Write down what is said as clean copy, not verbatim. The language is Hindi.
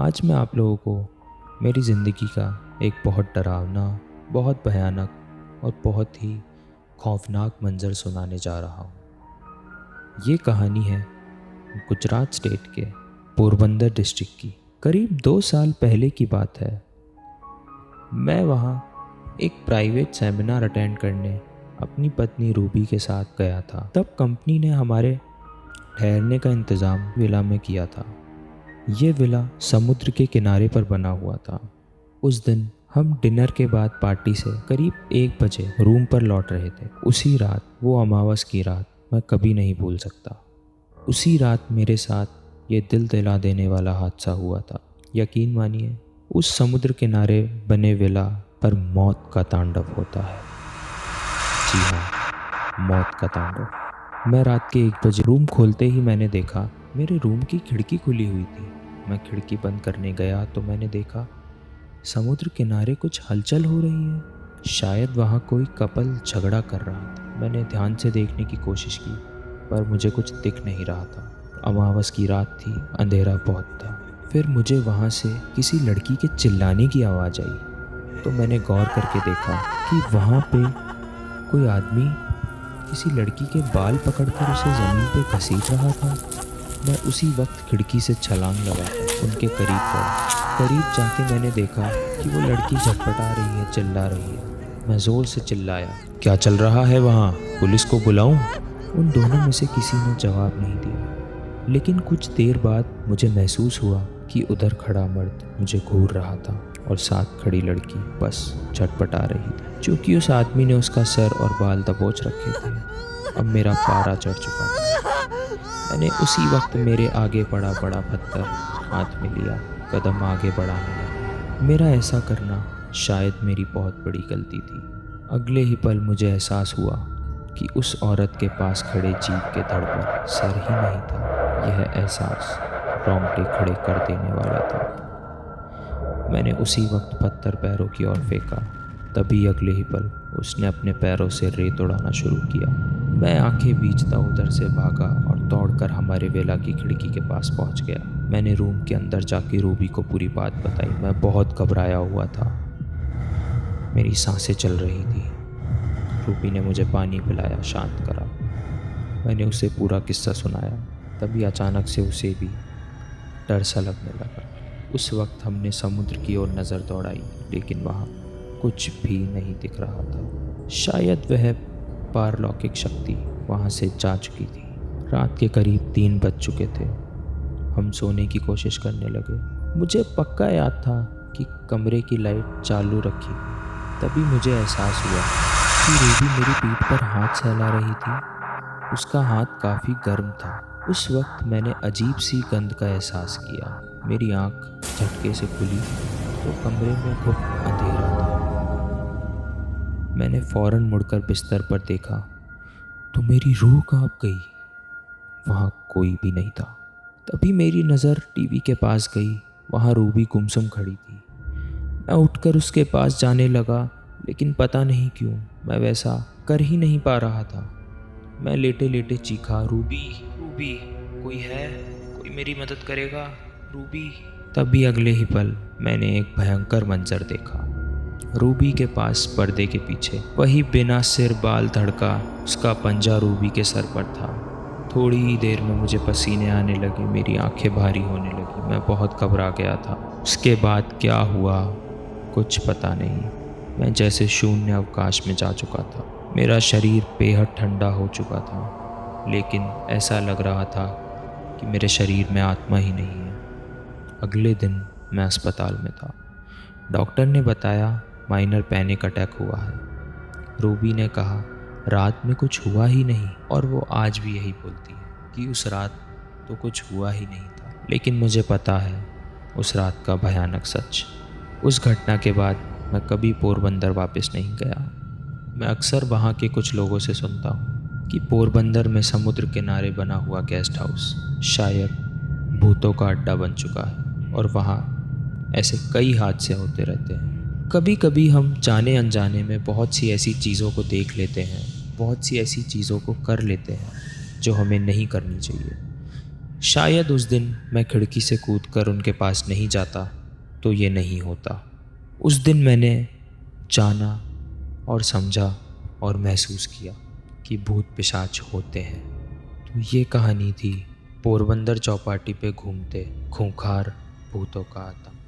आज मैं आप लोगों को मेरी ज़िंदगी का एक बहुत डरावना, बहुत भयानक और बहुत ही खौफनाक मंज़र सुनाने जा रहा हूँ। ये कहानी है गुजरात स्टेट के पोरबंदर डिस्ट्रिक्ट की। करीब 2 साल पहले की बात है। मैं वहाँ एक प्राइवेट सेमिनार अटेंड करने अपनी पत्नी रूबी के साथ गया था। तब कंपनी ने हमारे ठहरने का इंतज़ाम विला में किया था। ये विला समुद्र के किनारे पर बना हुआ था। उस दिन हम डिनर के बाद पार्टी से करीब 1 बजे रूम पर लौट रहे थे। उसी रात, वो अमावस की रात मैं कभी नहीं भूल सकता। उसी रात मेरे साथ ये दिल दिला देने वाला हादसा हुआ था। यकीन मानिए, उस समुद्र किनारे बने विला पर मौत का तांडव होता है। जी हाँ, मौत का तांडव। मैं रात के 1 बजे रूम खोलते ही मैंने देखा मेरे रूम की खिड़की खुली हुई थी। मैं खिड़की बंद करने गया तो मैंने देखा समुद्र किनारे कुछ हलचल हो रही है। शायद वहाँ कोई कपल झगड़ा कर रहा था। मैंने ध्यान से देखने की कोशिश की पर मुझे कुछ दिख नहीं रहा था। अमावस की रात थी, अंधेरा बहुत था। फिर मुझे वहाँ से किसी लड़की के चिल्लाने की आवाज़ आई तो मैंने गौर करके देखा कि वहाँ पे कोई आदमी किसी लड़की के बाल पकड़कर उसे ज़मीन पे घसीट रहा था। मैं उसी वक्त खिड़की से छलांग लगाकर उनके करीब गया। करीब जाके मैंने देखा कि वो लड़की झटपटा रही है, चिल्ला रही है। मैं ज़ोर से चिल्लाया, क्या चल रहा है वहाँ? पुलिस को बुलाऊं? उन दोनों में से किसी ने जवाब नहीं दिया। लेकिन कुछ देर बाद मुझे महसूस हुआ कि उधर खड़ा मर्द मुझे घूर रहा था और साथ खड़ी लड़की बस झटपटा रही थी। चूँकि उस आदमी ने उसका सर और बाल दबोच रखे थे, अब मेरा पारा चढ़ चुका था। मैंने उसी वक्त मेरे आगे पड़ा बड़ा पत्थर हाथ में लिया, कदम आगे बढ़ाने लगा। मेरा ऐसा करना शायद मेरी बहुत बड़ी गलती थी। अगले ही पल मुझे एहसास हुआ कि उस औरत के पास खड़े जीप के धड़ पर सर ही नहीं था। यह एहसास रोंगटे खड़े कर देने वाला था। मैंने उसी वक्त पत्थर पैरों की ओर फेंका। तभी अगले ही पल उसने अपने पैरों से रेत उड़ाना शुरू किया। मैं आंखें बीचता उधर से भागा और दौड़कर हमारे वेला की खिड़की के पास पहुंच गया। मैंने रूम के अंदर जाके रूबी को पूरी बात बताई। मैं बहुत घबराया हुआ था, मेरी सांसें चल रही थी। रूबी ने मुझे पानी पिलाया, शांत करा। मैंने उसे पूरा किस्सा सुनाया। तभी अचानक से उसे भी डर सा लगने लगा। उस वक्त हमने समुद्र की ओर नज़र दौड़ाई, लेकिन वहाँ कुछ भी नहीं दिख रहा था। शायद वह पारलौकिक शक्ति वहाँ से जा चुकी थी। रात के करीब 3 बज चुके थे। हम सोने की कोशिश करने लगे। मुझे पक्का याद था कि कमरे की लाइट चालू रखी। तभी मुझे एहसास हुआ कि रूबी मेरी पीठ पर हाथ सहला रही थी। उसका हाथ काफ़ी गर्म था। उस वक्त मैंने अजीब सी गंध का एहसास किया। मेरी आँख झटके से खुली तो कमरे में खूब अंधेरा था। मैंने फ़ौरन मुड़कर बिस्तर पर देखा तो मेरी रूह कांप गई। वहाँ कोई भी नहीं था। तभी मेरी नज़र टीवी के पास गई। वहाँ रूबी गुमसुम खड़ी थी। मैं उठकर उसके पास जाने लगा, लेकिन पता नहीं क्यों मैं वैसा कर ही नहीं पा रहा था। मैं लेटे लेटे चीखा, रूबी, रूबी, कोई है? कोई मेरी मदद करेगा? रूबी। तभी अगले ही पल मैंने एक भयंकर मंजर देखा। रूबी के पास पर्दे के पीछे वही बिना सिर बाल धड़का उसका पंजा रूबी के सर पर था। थोड़ी ही देर में मुझे पसीने आने लगे, मेरी आंखें भारी होने लगी। मैं बहुत घबरा गया था। उसके बाद क्या हुआ कुछ पता नहीं। मैं जैसे शून्य अवकाश में जा चुका था। मेरा शरीर बेहद ठंडा हो चुका था, लेकिन ऐसा लग रहा था कि मेरे शरीर में आत्मा ही नहीं है। अगले दिन मैं अस्पताल में था। डॉक्टर ने बताया माइनर पैनिक अटैक हुआ है। रूबी ने कहा रात में कुछ हुआ ही नहीं, और वो आज भी यही बोलती है कि उस रात तो कुछ हुआ ही नहीं था। लेकिन मुझे पता है उस रात का भयानक सच। उस घटना के बाद मैं कभी पोरबंदर वापस नहीं गया। मैं अक्सर वहाँ के कुछ लोगों से सुनता हूँ कि पोरबंदर में समुद्र किनारे बना हुआ गेस्ट हाउस शायद भूतों का अड्डा बन चुका है, और वहाँ ऐसे कई हादसे होते रहते हैं। कभी कभी हम जाने अनजाने में बहुत सी ऐसी चीज़ों को देख लेते हैं, बहुत सी ऐसी चीज़ों को कर लेते हैं जो हमें नहीं करनी चाहिए। शायद उस दिन मैं खिड़की से कूदकर उनके पास नहीं जाता तो ये नहीं होता। उस दिन मैंने जाना और समझा और महसूस किया कि भूत पिशाच होते हैं। तो ये कहानी थी पोरबंदर चौपाटी पे घूमते खूंखार भूतों का आतंक।